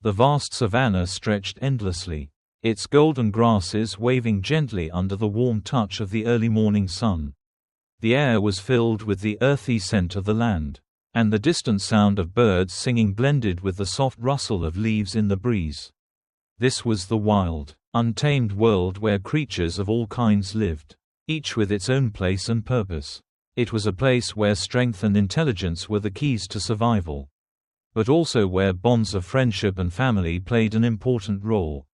The vast savanna stretched endlessly, its golden grasses waving gently under the warm touch of the early morning sun. The air was filled with the earthy scent of the land, and the distant sound of birds singing blended with the soft rustle of leaves in the breeze. This was the wild, untamed world where creatures of all kinds lived, each with its own place and purpose. It was a place where strength and intelligence were the keys to survival, but also where bonds of friendship and family played an important role.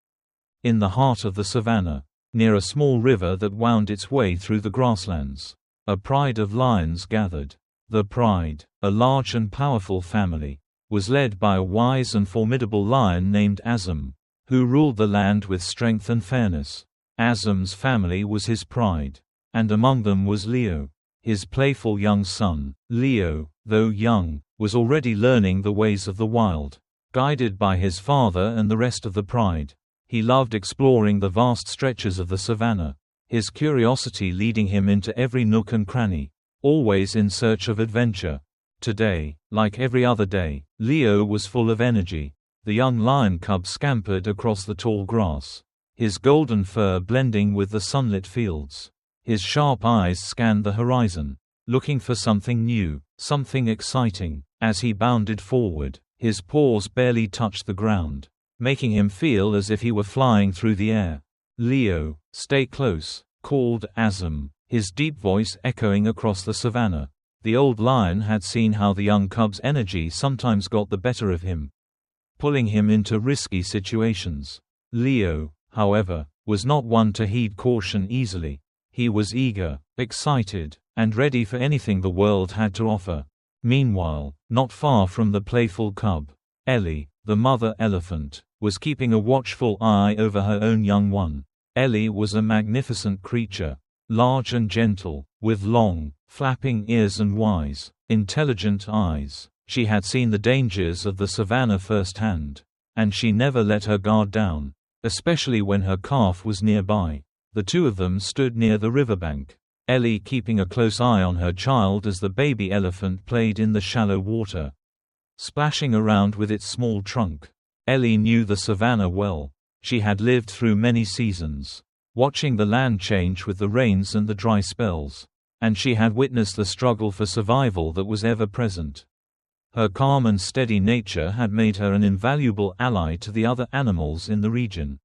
In the heart of the savanna, near a small river that wound its way through the grasslands, a pride of lions gathered. The pride, a large and powerful family, was led by a wise and formidable lion named Azam, who ruled the land with strength and fairness. Azam's family was his pride, and among them was Leo, his playful young son. Leo, though young, was already learning the ways of the wild. Guided by his father and the rest of the pride, he loved exploring the vast stretches of the savanna, his curiosity leading him into every nook and cranny, always in search of adventure. Today, like every other day, Leo was full of energy. The young lion cub scampered across the tall grass, his golden fur blending with the sunlit fields. His sharp eyes scanned the horizon, looking for something new, something exciting. As he bounded forward, his paws barely touched the ground, making him feel as if he were flying through the air. "Leo, stay close," called Azam, his deep voice echoing across the savanna. The old lion had seen how the young cub's energy sometimes got the better of him, pulling him into risky situations. Leo, however, was not one to heed caution easily. He was eager, excited, and ready for anything the world had to offer. Meanwhile, not far from the playful cub, Ellie, the mother elephant, was keeping a watchful eye over her own young one. Ellie was a magnificent creature, large and gentle, with long, flapping ears and wise, intelligent eyes. She had seen the dangers of the savanna firsthand, and she never let her guard down, especially when her calf was nearby. The two of them stood near the riverbank, Ellie keeping a close eye on her child as the baby elephant played in the shallow water, splashing around with its small trunk. Ellie knew the savanna well. She had lived through many seasons, watching the land change with the rains and the dry spells, and she had witnessed the struggle for survival that was ever present. Her calm and steady nature had made her an invaluable ally to the other animals in the region.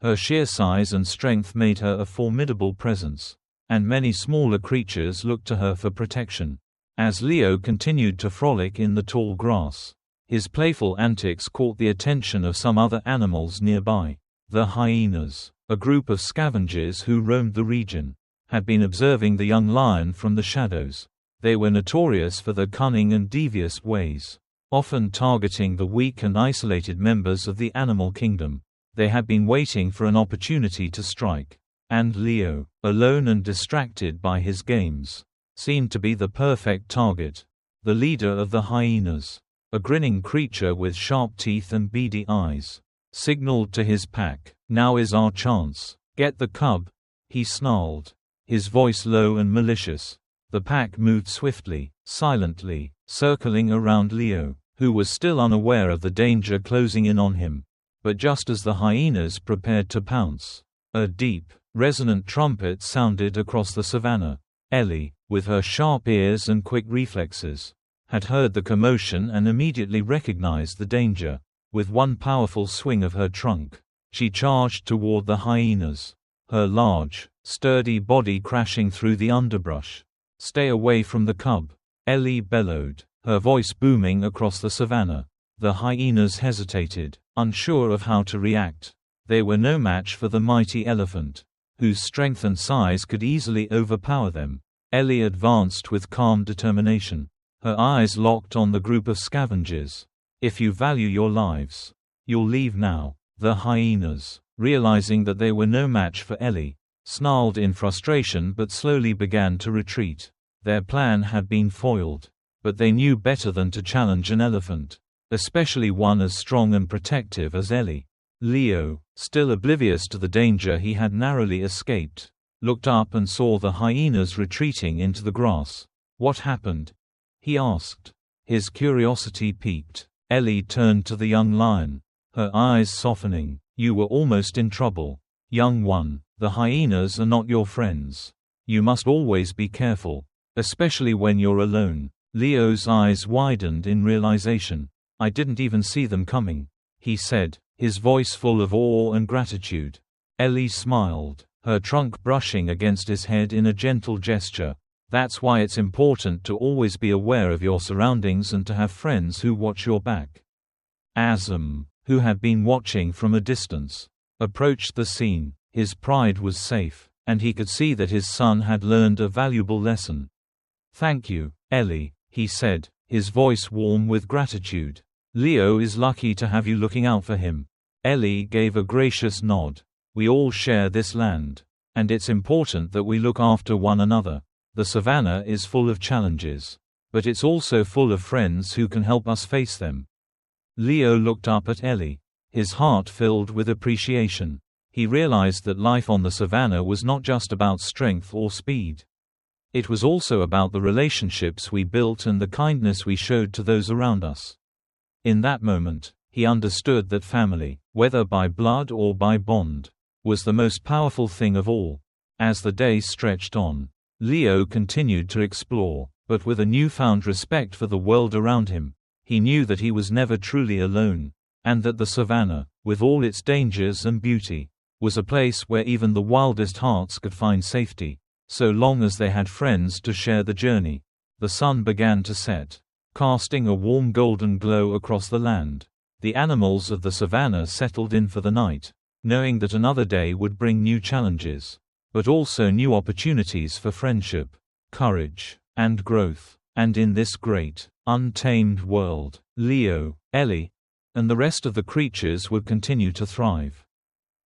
Her sheer size and strength made her a formidable presence, and many smaller creatures looked to her for protection. As Leo continued to frolic in the tall grass, his playful antics caught the attention of some other animals nearby. The hyenas, a group of scavengers who roamed the region, had been observing the young lion from the shadows. They were notorious for their cunning and devious ways, often targeting the weak and isolated members of the animal kingdom. They had been waiting for an opportunity to strike, and Leo, alone and distracted by his games, seemed to be the perfect target. The leader of the hyenas, a grinning creature with sharp teeth and beady eyes, signaled to his pack, "Now is our chance. Get the cub," he snarled, his voice low and malicious. The pack moved swiftly, silently, circling around Leo, who was still unaware of the danger closing in on him. But just as the hyenas prepared to pounce, a deep, resonant trumpet sounded across the savanna. Ellie, with her sharp ears and quick reflexes, had heard the commotion and immediately recognized the danger. With one powerful swing of her trunk, she charged toward the hyenas, her large, sturdy body crashing through the underbrush. "Stay away from the cub," Ellie bellowed, her voice booming across the savanna. The hyenas hesitated, unsure of how to react. They were no match for the mighty elephant, whose strength and size could easily overpower them. Ellie advanced with calm determination, her eyes locked on the group of scavengers. "If you value your lives, you'll leave now." The hyenas, realizing that they were no match for Ellie, snarled in frustration but slowly began to retreat. Their plan had been foiled, but they knew better than to challenge an elephant, especially one as strong and protective as Ellie. Leo, still oblivious to the danger he had narrowly escaped, looked up and saw the hyenas retreating into the grass. "What happened?" he asked. His curiosity piqued. Ellie turned to the young lion, her eyes softening. "You were almost in trouble. Young one, the hyenas are not your friends. You must always be careful, especially when you're alone." Leo's eyes widened in realization. "I didn't even see them coming," he said, his voice full of awe and gratitude. Ellie smiled, her trunk brushing against his head in a gentle gesture. "That's why it's important to always be aware of your surroundings and to have friends who watch your back." Azam, who had been watching from a distance, approached the scene. His pride was safe, and he could see that his son had learned a valuable lesson. "Thank you, Ellie," he said, his voice warm with gratitude. "Leo is lucky to have you looking out for him." Ellie gave a gracious nod. "We all share this land, and it's important that we look after one another. The savannah is full of challenges, but it's also full of friends who can help us face them." Leo looked up at Ellie, his heart filled with appreciation. He realized that life on the savannah was not just about strength or speed. It was also about the relationships we built and the kindness we showed to those around us. In that moment, he understood that family, whether by blood or by bond, was the most powerful thing of all. As the day stretched on, Leo continued to explore, but with a newfound respect for the world around him. He knew that he was never truly alone, and that the savannah, with all its dangers and beauty, was a place where even the wildest hearts could find safety, so long as they had friends to share the journey. The sun began to set, casting a warm golden glow across the land. The animals of the savannah settled in for the night, knowing that another day would bring new challenges, but also new opportunities for friendship, courage, and growth. And in this great, untamed world, Leo, Ellie, and the rest of the creatures would continue to thrive,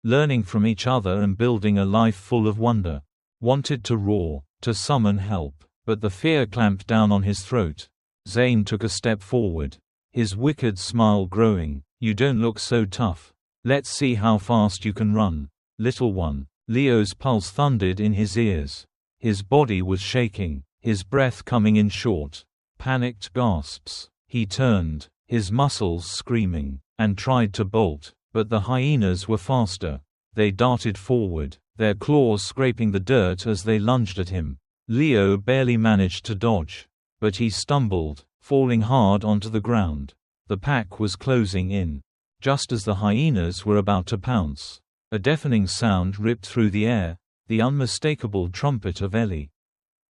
learning from each other and building a life full of wonder. Wanted to roar, to summon help, but the fear clamped down on his throat. Zane took a step forward, his wicked smile growing. "You don't look so tough. Let's see how fast you can run, little one." Leo's pulse thundered in his ears. His body was shaking, his breath coming in short, panicked gasps. He turned, his muscles screaming, and tried to bolt, but the hyenas were faster. They darted forward, their claws scraping the dirt as they lunged at him. Leo barely managed to dodge, but he stumbled, falling hard onto the ground. The pack was closing in. Just as the hyenas were about to pounce, a deafening sound ripped through the air, the unmistakable trumpet of Ellie.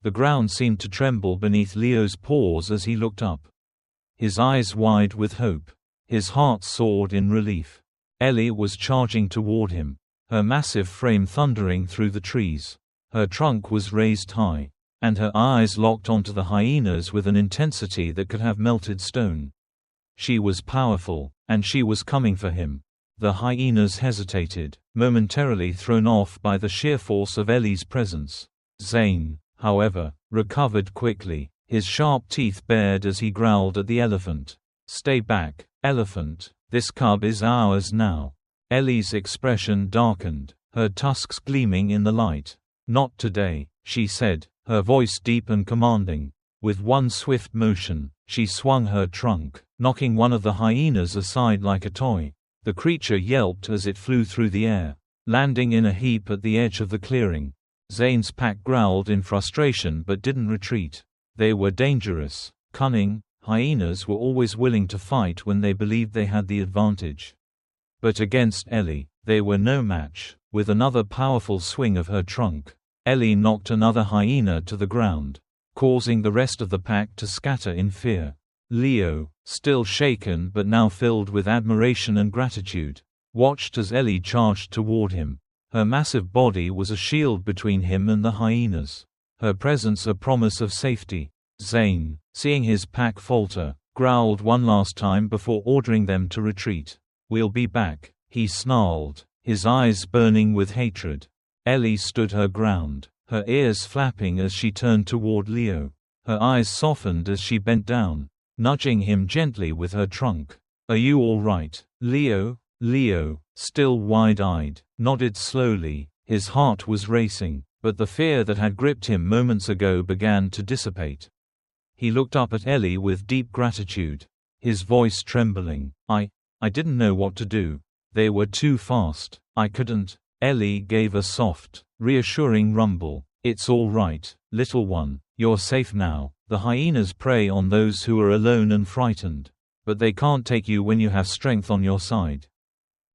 The ground seemed to tremble beneath Leo's paws as he looked up, his eyes wide with hope. His heart soared in relief. Ellie was charging toward him, her massive frame thundering through the trees. Her trunk was raised high, and her eyes locked onto the hyenas with an intensity that could have melted stone. She was powerful, and she was coming for him. The hyenas hesitated, momentarily thrown off by the sheer force of Ellie's presence. Zane, however, recovered quickly, his sharp teeth bared as he growled at the elephant. "Stay back, elephant. This cub is ours now." Ellie's expression darkened, her tusks gleaming in the light. "Not today," she said, her voice deep and commanding. With one swift motion, she swung her trunk, knocking one of the hyenas aside like a toy. The creature yelped as it flew through the air, landing in a heap at the edge of the clearing. Zane's pack growled in frustration but didn't retreat. They were dangerous, cunning. Hyenas were always willing to fight when they believed they had the advantage. But against Ellie, they were no match. With another powerful swing of her trunk, Ellie knocked another hyena to the ground, causing the rest of the pack to scatter in fear. Leo, still shaken but now filled with admiration and gratitude, watched as Ellie charged toward him. Her massive body was a shield between him and the hyenas, her presence a promise of safety. Zane, seeing his pack falter, growled one last time before ordering them to retreat. "We'll be back," he snarled, his eyes burning with hatred. Ellie stood her ground, her ears flapping as she turned toward Leo. Her eyes softened as she bent down, nudging him gently with her trunk. "Are you all right, Leo?" Leo, still wide-eyed, nodded slowly. His heart was racing, but the fear that had gripped him moments ago began to dissipate. He looked up at Ellie with deep gratitude, his voice trembling. I didn't know what to do. They were too fast. I couldn't. Ellie gave a soft, reassuring rumble. It's all right, little one. You're safe now. The hyenas prey on those who are alone and frightened. But they can't take you when you have strength on your side.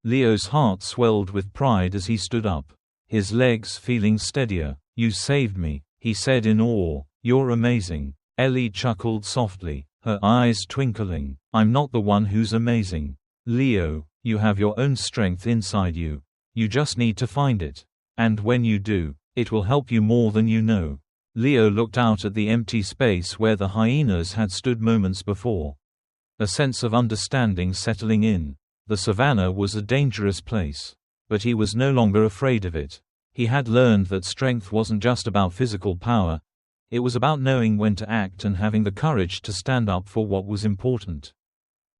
Leo's heart swelled with pride as he stood up, his legs feeling steadier. You saved me, he said in awe. You're amazing. Ellie chuckled softly, her eyes twinkling. I'm not the one who's amazing. Leo, you have your own strength inside you. You just need to find it. And when you do, it will help you more than you know. Leo looked out at the empty space where the hyenas had stood moments before. A sense of understanding settling in. The savannah was a dangerous place. But he was no longer afraid of it. He had learned that strength wasn't just about physical power. It was about knowing when to act and having the courage to stand up for what was important.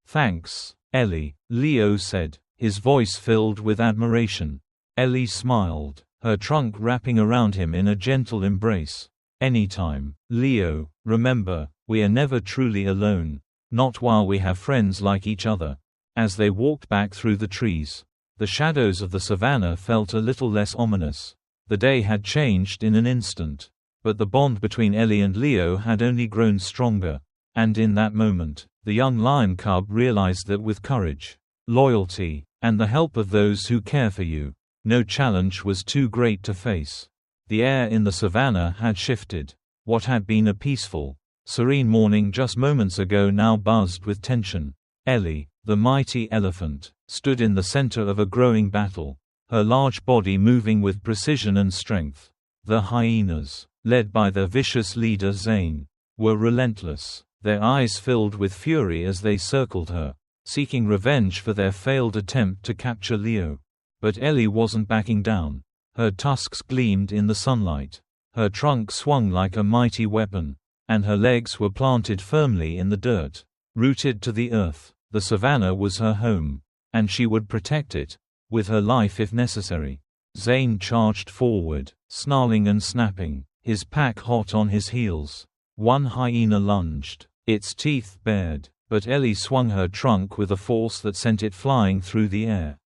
Thanks, Ellie, Leo said, his voice filled with admiration. Ellie smiled, her trunk wrapping around him in a gentle embrace. Anytime, Leo, remember, we are never truly alone. Not while we have friends like each other. As they walked back through the trees, the shadows of the savannah felt a little less ominous. The day had changed in an instant. But the bond between Ellie and Leo had only grown stronger. And in that moment, the young lion cub realized that with courage, loyalty, and the help of those who care for you, no challenge was too great to face. The air in the savannah had shifted. What had been a peaceful, serene morning just moments ago now buzzed with tension. Ellie, the mighty elephant, stood in the center of a growing battle, her large body moving with precision and strength. The hyenas, led by their vicious leader Zane, were relentless, their eyes filled with fury as they circled her, seeking revenge for their failed attempt to capture Leo. But Ellie wasn't backing down. Her tusks gleamed in the sunlight. Her trunk swung like a mighty weapon, and her legs were planted firmly in the dirt. Rooted to the earth, the savannah was her home, and she would protect it, with her life if necessary. Zane charged forward, snarling and snapping, his pack hot on his heels. One hyena lunged, its teeth bared, but Ellie swung her trunk with a force that sent it flying through the air.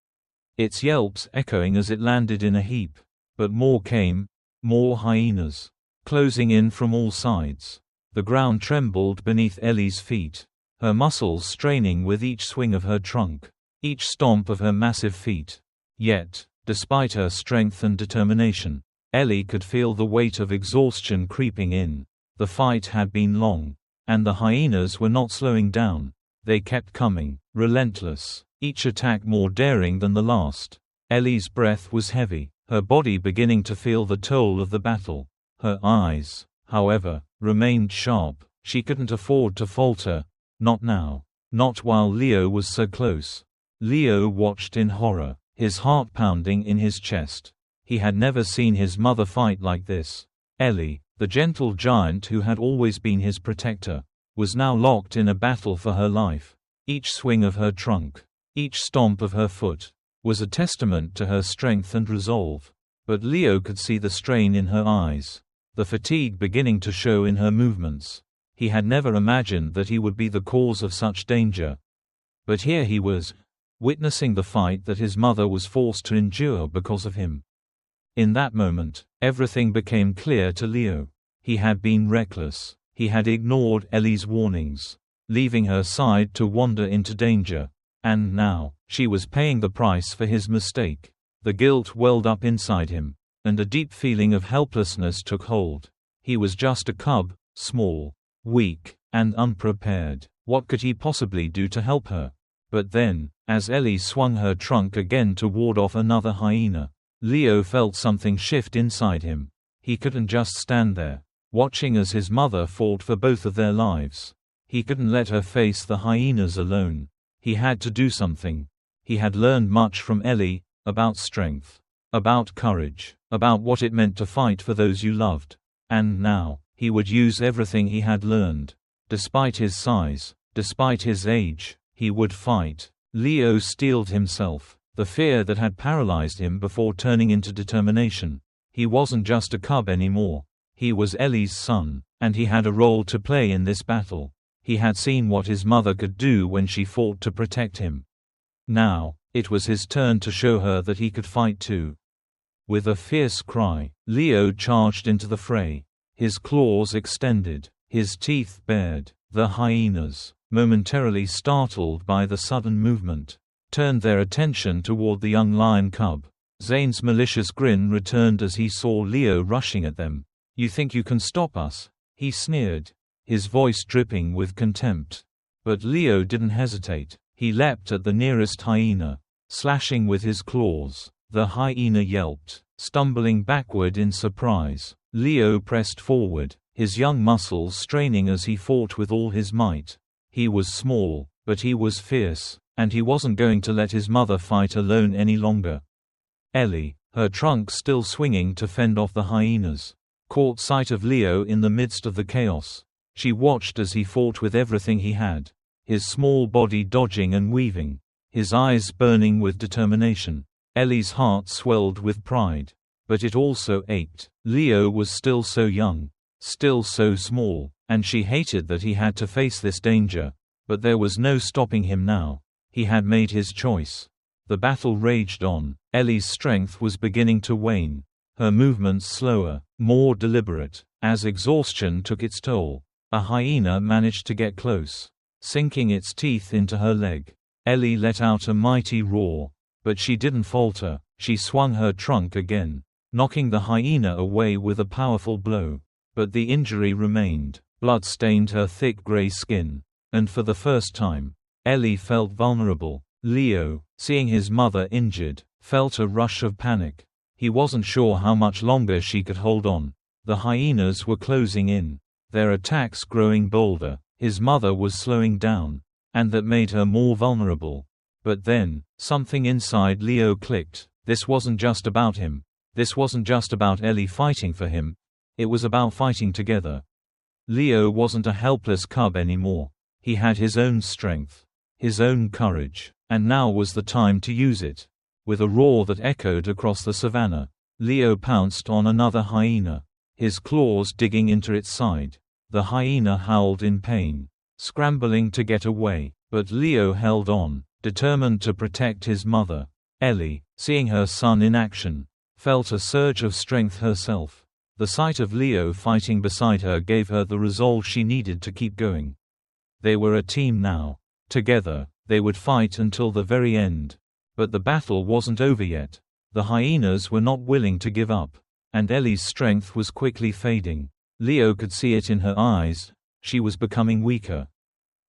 Its yelps echoing as it landed in a heap. But more came, more hyenas, closing in from all sides. The ground trembled beneath Ellie's feet, her muscles straining with each swing of her trunk, each stomp of her massive feet. Yet, despite her strength and determination, Ellie could feel the weight of exhaustion creeping in. The fight had been long, and the hyenas were not slowing down. They kept coming, relentless, each attack more daring than the last. Ellie's breath was heavy, her body beginning to feel the toll of the battle. Her eyes, however, remained sharp. She couldn't afford to falter. Not now. Not while Leo was so close. Leo watched in horror, his heart pounding in his chest. He had never seen his mother fight like this. Ellie, the gentle giant who had always been his protector, was now locked in a battle for her life. Each swing of her trunk, each stomp of her foot, was a testament to her strength and resolve. But Leo could see the strain in her eyes, the fatigue beginning to show in her movements. He had never imagined that he would be the cause of such danger. But here he was, witnessing the fight that his mother was forced to endure because of him. In that moment, everything became clear to Leo. He had been reckless. He had ignored Ellie's warnings, leaving her side to wander into danger. And now, she was paying the price for his mistake. The guilt welled up inside him, and a deep feeling of helplessness took hold. He was just a cub, small, weak, and unprepared. What could he possibly do to help her? But then, as Ellie swung her trunk again to ward off another hyena, Leo felt something shift inside him. He couldn't just stand there, watching as his mother fought for both of their lives. He couldn't let her face the hyenas alone. He had to do something. He had learned much from Ellie, about strength, about courage, about what it meant to fight for those you loved. And now, he would use everything he had learned. Despite his size, despite his age, he would fight. Leo steeled himself, the fear that had paralyzed him before turning into determination. He wasn't just a cub anymore. He was Ellie's son, and he had a role to play in this battle. He had seen what his mother could do when she fought to protect him. Now, it was his turn to show her that he could fight too. With a fierce cry, Leo charged into the fray. His claws extended, his teeth bared. The hyenas, momentarily startled by the sudden movement, turned their attention toward the young lion cub. Zane's malicious grin returned as he saw Leo rushing at them. "You think you can stop us?" he sneered, his voice dripping with contempt. But Leo didn't hesitate. He leapt at the nearest hyena, slashing with his claws. The hyena yelped, stumbling backward in surprise. Leo pressed forward, his young muscles straining as he fought with all his might. He was small, but he was fierce, and he wasn't going to let his mother fight alone any longer. Ellie, her trunk still swinging to fend off the hyenas, caught sight of Leo in the midst of the chaos. She watched as he fought with everything he had, his small body dodging and weaving, his eyes burning with determination. Ellie's heart swelled with pride, but it also ached. Leo was still so young, still so small, and she hated that he had to face this danger, but there was no stopping him now. He had made his choice. The battle raged on. Ellie's strength was beginning to wane, her movements slower, more deliberate, as exhaustion took its toll. A hyena managed to get close, sinking its teeth into her leg. Ellie let out a mighty roar, but she didn't falter. She swung her trunk again, knocking the hyena away with a powerful blow. But the injury remained. Blood stained her thick gray skin, and for the first time, Ellie felt vulnerable. Leo, seeing his mother injured, felt a rush of panic. He wasn't sure how much longer she could hold on. The hyenas were closing in, their attacks growing bolder. His mother was slowing down, and that made her more vulnerable. But then, something inside Leo clicked. This wasn't just about him. This wasn't just about Ellie fighting for him. It was about fighting together. Leo wasn't a helpless cub anymore. He had his own strength, his own courage, and now was the time to use it. With a roar that echoed across the savannah, Leo pounced on another hyena, his claws digging into its side. The hyena howled in pain, scrambling to get away, but Leo held on, determined to protect his mother. Ellie, seeing her son in action, felt a surge of strength herself. The sight of Leo fighting beside her gave her the resolve she needed to keep going. They were a team now. Together, they would fight until the very end. But the battle wasn't over yet. The hyenas were not willing to give up, and Ellie's strength was quickly fading. Leo could see it in her eyes. She was becoming weaker,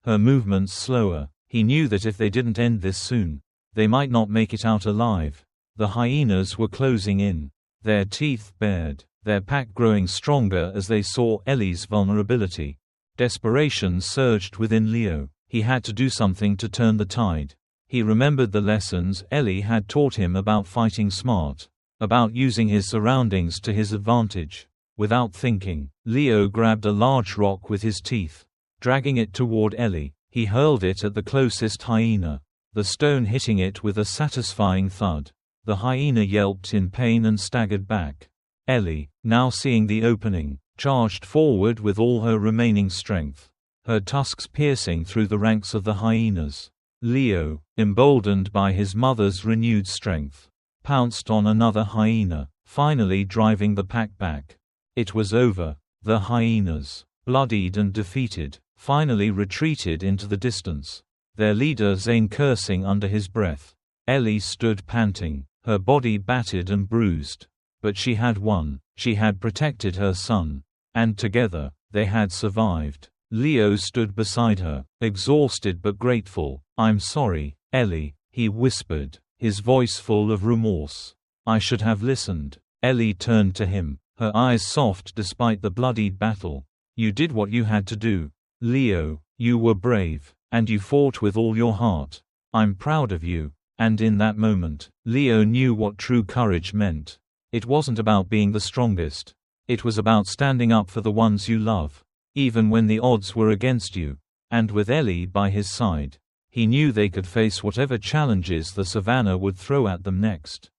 her movements slower. He knew that if they didn't end this soon, they might not make it out alive. The hyenas were closing in, their teeth bared, their pack growing stronger as they saw Ellie's vulnerability. Desperation surged within Leo. He had to do something to turn the tide. He remembered the lessons Ellie had taught him about fighting smart, about using his surroundings to his advantage. Without thinking, Leo grabbed a large rock with his teeth. Dragging it toward Ellie, he hurled it at the closest hyena, the stone hitting it with a satisfying thud. The hyena yelped in pain and staggered back. Ellie, now seeing the opening, charged forward with all her remaining strength, her tusks piercing through the ranks of the hyenas. Leo, emboldened by his mother's renewed strength, pounced on another hyena, finally driving the pack back. It was over. The hyenas, bloodied and defeated, finally retreated into the distance, their leader Zane cursing under his breath. Ellie stood panting, her body battered and bruised. But she had won. She had protected her son, and together, they had survived. Leo stood beside her, exhausted but grateful. "I'm sorry, Ellie," he whispered, his voice full of remorse. "I should have listened." Ellie turned to him, her eyes soft despite the bloodied battle. "You did what you had to do, Leo. You were brave, and you fought with all your heart. I'm proud of you." And in that moment, Leo knew what true courage meant. It wasn't about being the strongest. It was about standing up for the ones you love, even when the odds were against you. And with Ellie by his side, he knew they could face whatever challenges the savannah would throw at them next.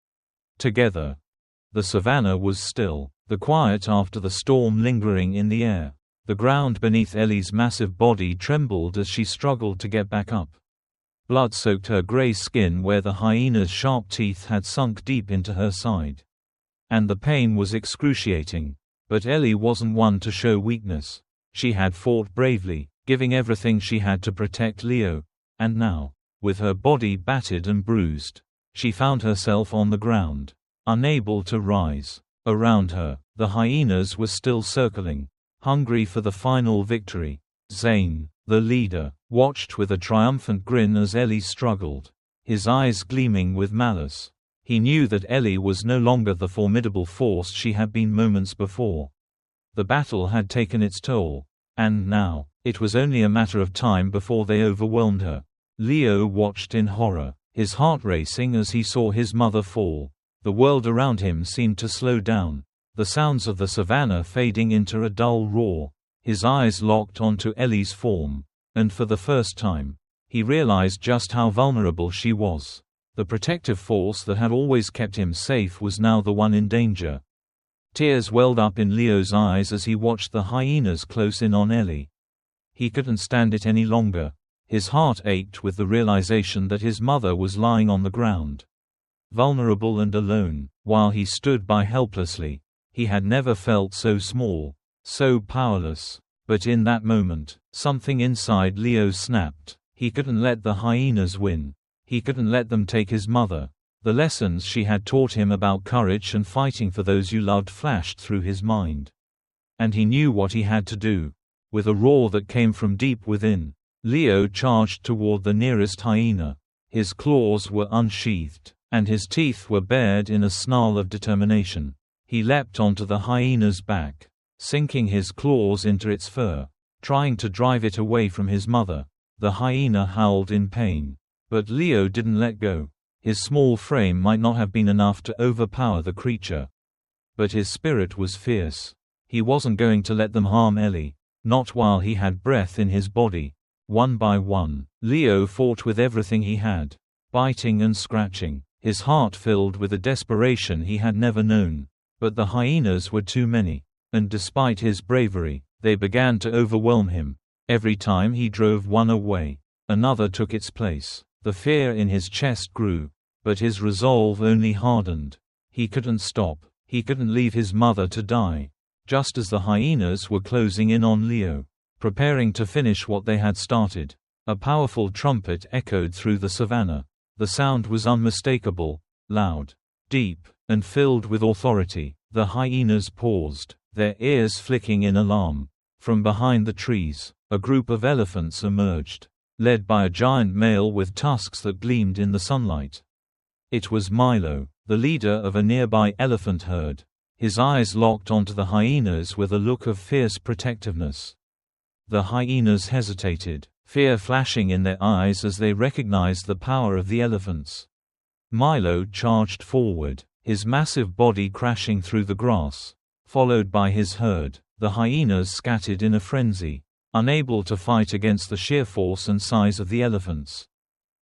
Together. The savannah was still, the quiet after the storm lingering in the air. The ground beneath Ellie's massive body trembled as she struggled to get back up. Blood soaked her gray skin where the hyena's sharp teeth had sunk deep into her side. And the pain was excruciating. But Ellie wasn't one to show weakness. She had fought bravely, giving everything she had to protect Leo, and now, with her body battered and bruised, she found herself on the ground, unable to rise. Around her, the hyenas were still circling, hungry for the final victory. Zane, the leader, watched with a triumphant grin as Ellie struggled, his eyes gleaming with malice. He knew that Ellie was no longer the formidable force she had been moments before. The battle had taken its toll, and now, it was only a matter of time before they overwhelmed her. Leo watched in horror, his heart racing as he saw his mother fall. The world around him seemed to slow down, the sounds of the savannah fading into a dull roar. His eyes locked onto Ellie's form, and for the first time, he realized just how vulnerable she was. The protective force that had always kept him safe was now the one in danger. Tears welled up in Leo's eyes as he watched the hyenas close in on Ellie. He couldn't stand it any longer. His heart ached with the realization that his mother was lying on the ground, vulnerable and alone, while he stood by helplessly. He had never felt so small, so powerless. But in that moment, something inside Leo snapped. He couldn't let the hyenas win. He couldn't let them take his mother. The lessons she had taught him about courage and fighting for those you loved flashed through his mind. And he knew what he had to do. With a roar that came from deep within, Leo charged toward the nearest hyena. His claws were unsheathed, and his teeth were bared in a snarl of determination. He leapt onto the hyena's back, sinking his claws into its fur, trying to drive it away from his mother. The hyena howled in pain. But Leo didn't let go. His small frame might not have been enough to overpower the creature. But his spirit was fierce. He wasn't going to let them harm Ellie, not while he had breath in his body. One by one, Leo fought with everything he had, biting and scratching, his heart filled with a desperation he had never known. But the hyenas were too many, and despite his bravery, they began to overwhelm him. Every time he drove one away, another took its place. The fear in his chest grew, but his resolve only hardened. He couldn't stop. He couldn't leave his mother to die. Just as the hyenas were closing in on Leo, preparing to finish what they had started, a powerful trumpet echoed through the savannah. The sound was unmistakable, loud, deep, and filled with authority. The hyenas paused, their ears flicking in alarm. From behind the trees, a group of elephants emerged, led by a giant male with tusks that gleamed in the sunlight. It was Milo, the leader of a nearby elephant herd. His eyes locked onto the hyenas with a look of fierce protectiveness. The hyenas hesitated, fear flashing in their eyes as they recognized the power of the elephants. Milo charged forward, his massive body crashing through the grass. Followed by his herd, the hyenas scattered in a frenzy, unable to fight against the sheer force and size of the elephants.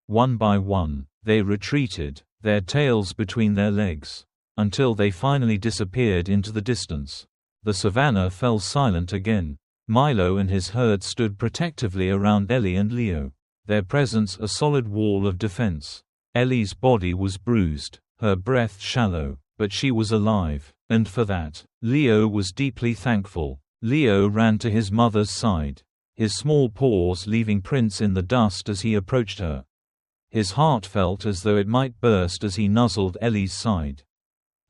One by one, they retreated, their tails between their legs, until they finally disappeared into the distance. The savannah fell silent again. Milo and his herd stood protectively around Ellie and Leo, their presence a solid wall of defense. Ellie's body was bruised, her breath shallow, but she was alive, and for that, Leo was deeply thankful. Leo ran to his mother's side, his small paws leaving prints in the dust as he approached her. His heart felt as though it might burst as he nuzzled Ellie's side,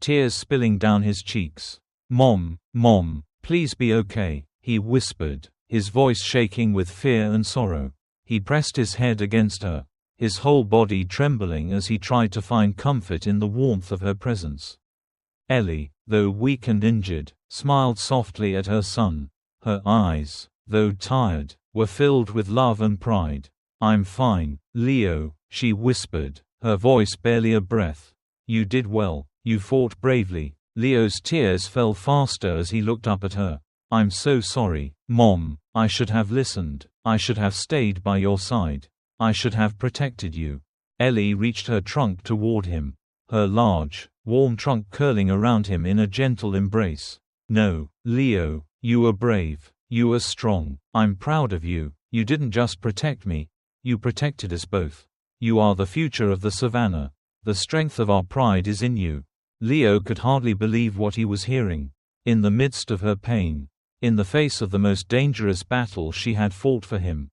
tears spilling down his cheeks. "Mom, Mom, please be okay," he whispered, his voice shaking with fear and sorrow. He pressed his head against her, his whole body trembling as he tried to find comfort in the warmth of her presence. Ellie, though weak and injured, smiled softly at her son. Her eyes, though tired, were filled with love and pride. "I'm fine, Leo," she whispered, her voice barely a breath. "You did well, you fought bravely." Leo's tears fell faster as he looked up at her. "I'm so sorry, Mom. I should have listened. I should have stayed by your side. I should have protected you." Ellie reached her trunk toward him, her large, warm trunk curling around him in a gentle embrace. "No, Leo, you were brave. You were strong. I'm proud of you. You didn't just protect me. You protected us both." You are the future of the savannah. The strength of our pride is in you." Leo could hardly believe what he was hearing. In the midst of her pain, in the face of the most dangerous battle she had fought for him,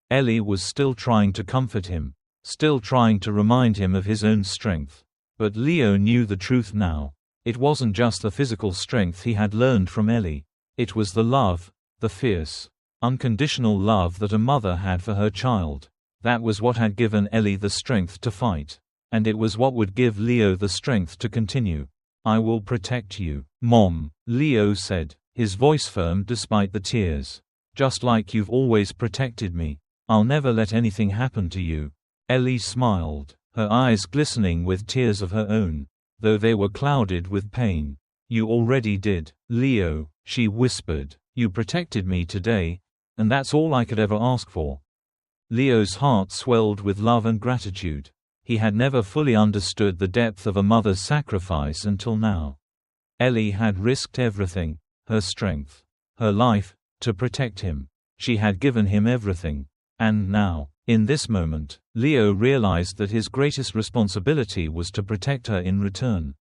Ellie was still trying to comfort him, still trying to remind him of his own strength. But Leo knew the truth now. It wasn't just the physical strength he had learned from Ellie. It was the love, the fierce, unconditional love that a mother had for her child. That was what had given Ellie the strength to fight. And it was what would give Leo the strength to continue. "I will protect you, Mom," Leo said, his voice firm despite the tears. "Just like you've always protected me. I'll never let anything happen to you." Ellie smiled, her eyes glistening with tears of her own, though they were clouded with pain. "You already did, Leo," she whispered. "You protected me today, and that's all I could ever ask for." Leo's heart swelled with love and gratitude. He had never fully understood the depth of a mother's sacrifice until now. Ellie had risked everything, her strength, her life, to protect him. She had given him everything. And now, in this moment, Leo realized that his greatest responsibility was to protect her in return.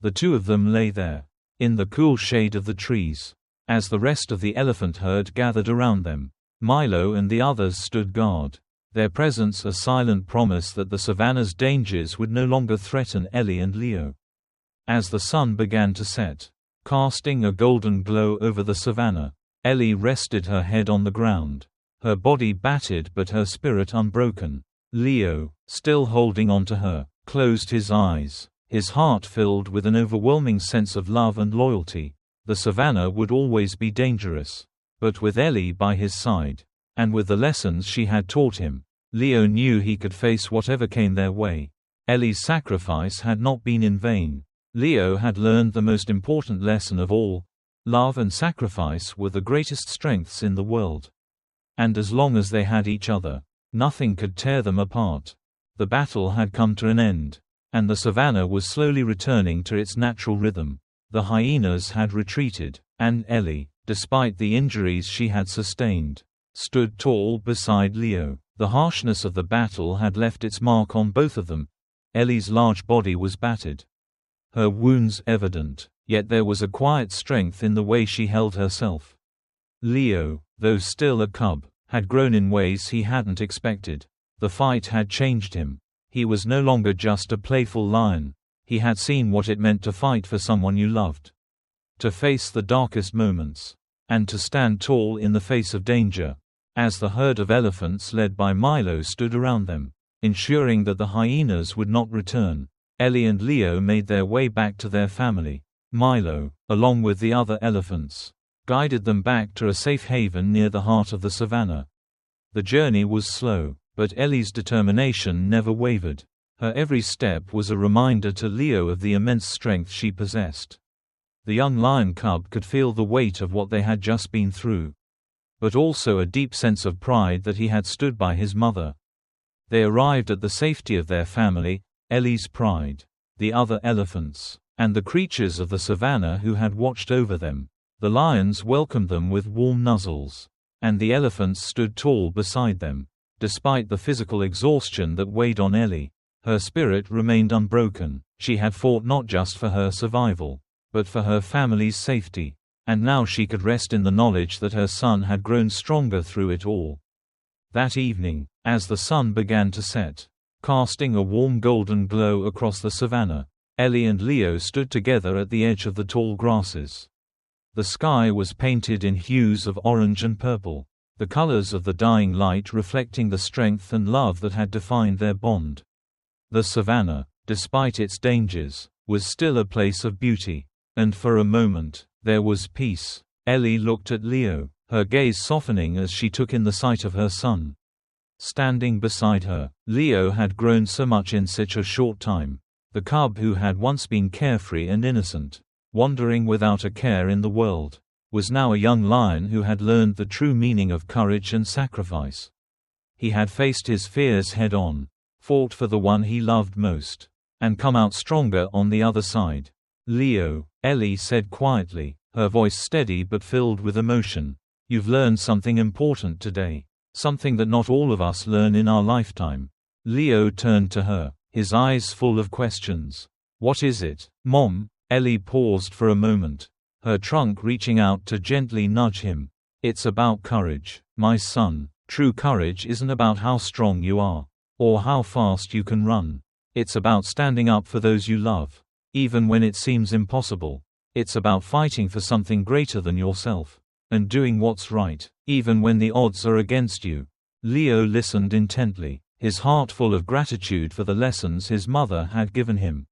The two of them lay there, in the cool shade of the trees, as the rest of the elephant herd gathered around them. Milo and the others stood guard, their presence a silent promise that the savannah's dangers would no longer threaten Ellie and Leo. As the sun began to set, casting a golden glow over the savannah, Ellie rested her head on the ground, her body battered but her spirit unbroken. Leo, still holding on to her, closed his eyes, his heart filled with an overwhelming sense of love and loyalty. The savannah would always be dangerous. But with Ellie by his side, and with the lessons she had taught him, Leo knew he could face whatever came their way. Ellie's sacrifice had not been in vain. Leo had learned the most important lesson of all: love and sacrifice were the greatest strengths in the world. And as long as they had each other, nothing could tear them apart. The battle had come to an end, and the savannah was slowly returning to its natural rhythm. The hyenas had retreated, and Ellie, despite the injuries she had sustained, stood tall beside Leo. The harshness of the battle had left its mark on both of them. Ellie's large body was battered, her wounds evident, yet there was a quiet strength in the way she held herself. Leo, though still a cub, had grown in ways he hadn't expected. The fight had changed him. He was no longer just a playful lion. He had seen what it meant to fight for someone you loved, to face the darkest moments, and to stand tall in the face of danger. As the herd of elephants led by Milo stood around them, ensuring that the hyenas would not return, Ellie and Leo made their way back to their family. Milo, along with the other elephants, guided them back to a safe haven near the heart of the savannah. The journey was slow, but Ellie's determination never wavered. Her every step was a reminder to Leo of the immense strength she possessed. The young lion cub could feel the weight of what they had just been through, but also a deep sense of pride that he had stood by his mother. They arrived at the safety of their family, Ellie's pride, the other elephants, and the creatures of the savannah who had watched over them. The lions welcomed them with warm nuzzles, and the elephants stood tall beside them. Despite the physical exhaustion that weighed on Ellie, her spirit remained unbroken. She had fought not just for her survival, but for her family's safety, and now she could rest in the knowledge that her son had grown stronger through it all. That evening, as the sun began to set, casting a warm golden glow across the savannah, Ellie and Leo stood together at the edge of the tall grasses. The sky was painted in hues of orange and purple, the colors of the dying light reflecting the strength and love that had defined their bond. The savannah, despite its dangers, was still a place of beauty, and for a moment, there was peace. Ellie looked at Leo, her gaze softening as she took in the sight of her son. Standing beside her, Leo had grown so much in such a short time. The cub who had once been carefree and innocent, wandering without a care in the world, was now a young lion who had learned the true meaning of courage and sacrifice. He had faced his fears head-on, fought for the one he loved most, and come out stronger on the other side. "Leo," Ellie said quietly, her voice steady but filled with emotion, "you've learned something important today, something that not all of us learn in our lifetime. Leo turned to her, his eyes full of questions. What is it, Mom? Ellie paused for a moment, her trunk reaching out to gently nudge him. It's about courage, my son. True courage isn't about how strong you are, or how fast you can run. It's about standing up for those you love, even when it seems impossible. It's about fighting for something greater than yourself, and doing what's right, even when the odds are against you. Leo listened intently, his heart full of gratitude for the lessons his mother had given him.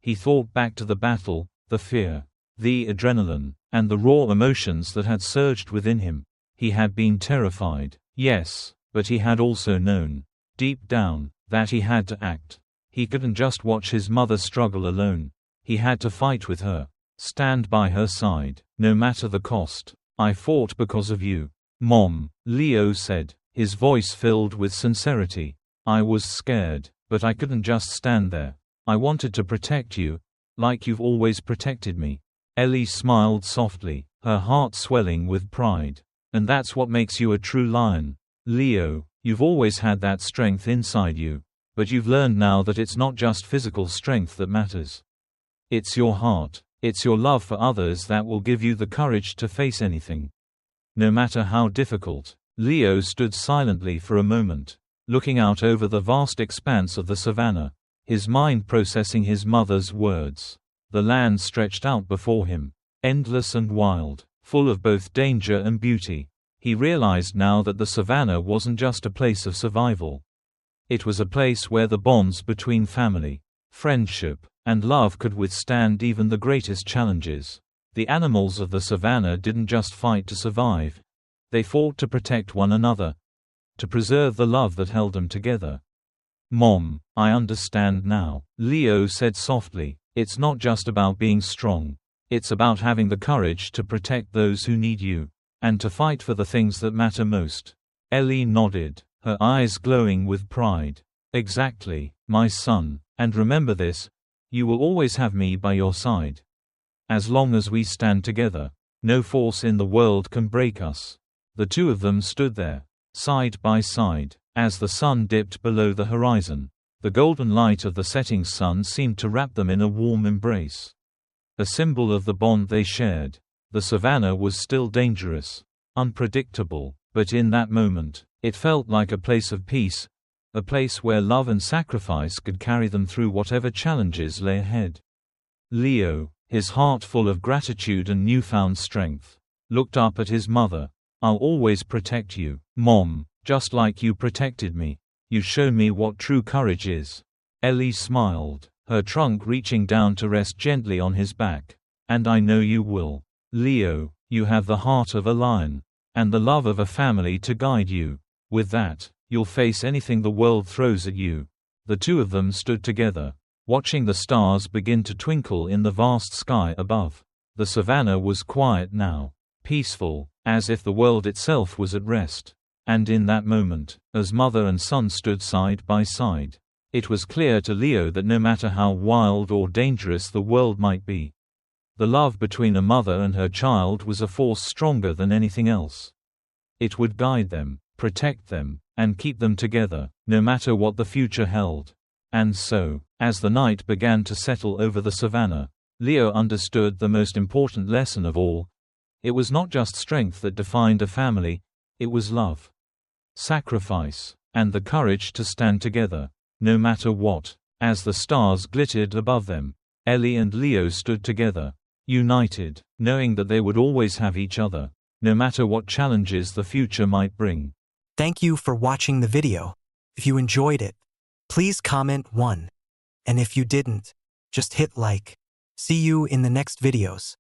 He thought back to the battle, the fear, the adrenaline, and the raw emotions that had surged within him. He had been terrified, yes, but he had also known, deep down, that he had to act. He couldn't just watch his mother struggle alone. He had to fight with her, stand by her side, no matter the cost. I fought because of you, Mom, Leo said, his voice filled with sincerity. I was scared, but I couldn't just stand there. I wanted to protect you, like you've always protected me. Ellie smiled softly, her heart swelling with pride. And that's what makes you a true lion. Leo, you've always had that strength inside you. But you've learned now that it's not just physical strength that matters. It's your heart. It's your love for others that will give you the courage to face anything, no matter how difficult. Leo stood silently for a moment, looking out over the vast expanse of the savannah, his mind processing his mother's words. The land stretched out before him, endless and wild, full of both danger and beauty. He realized now that the savannah wasn't just a place of survival. It was a place where the bonds between family, friendship, and love could withstand even the greatest challenges. The animals of the savannah didn't just fight to survive. They fought to protect one another, to preserve the love that held them together. Mom, I understand now, Leo said softly. It's not just about being strong. It's about having the courage to protect those who need you, and to fight for the things that matter most. Ellie nodded, her eyes glowing with pride. Exactly, my son, and remember this, you will always have me by your side. As long as we stand together, no force in the world can break us. The two of them stood there, side by side, as the sun dipped below the horizon. The golden light of the setting sun seemed to wrap them in a warm embrace, a symbol of the bond they shared. The savannah was still dangerous, unpredictable, but in that moment, it felt like a place of peace, a place where love and sacrifice could carry them through whatever challenges lay ahead. Leo, his heart full of gratitude and newfound strength, looked up at his mother. I'll always protect you, Mom, just like you protected me. You've shown me what true courage is. Ellie smiled, her trunk reaching down to rest gently on his back. And I know you will. Leo, you have the heart of a lion, and the love of a family to guide you. With that, you'll face anything the world throws at you. The two of them stood together, watching the stars begin to twinkle in the vast sky above. The savannah was quiet now, peaceful, as if the world itself was at rest. And in that moment, as mother and son stood side by side, it was clear to Leo that no matter how wild or dangerous the world might be, the love between a mother and her child was a force stronger than anything else. It would guide them, protect them, and keep them together, no matter what the future held. And so, as the night began to settle over the savannah, Leo understood the most important lesson of all. It was not just strength that defined a family, it was love, sacrifice, and the courage to stand together, no matter what. As the stars glittered above them, Ellie and Leo stood together, united, knowing that they would always have each other, no matter what challenges the future might bring. Thank you for watching the video. If you enjoyed it, please comment 1. And if you didn't, just hit like. See you in the next videos.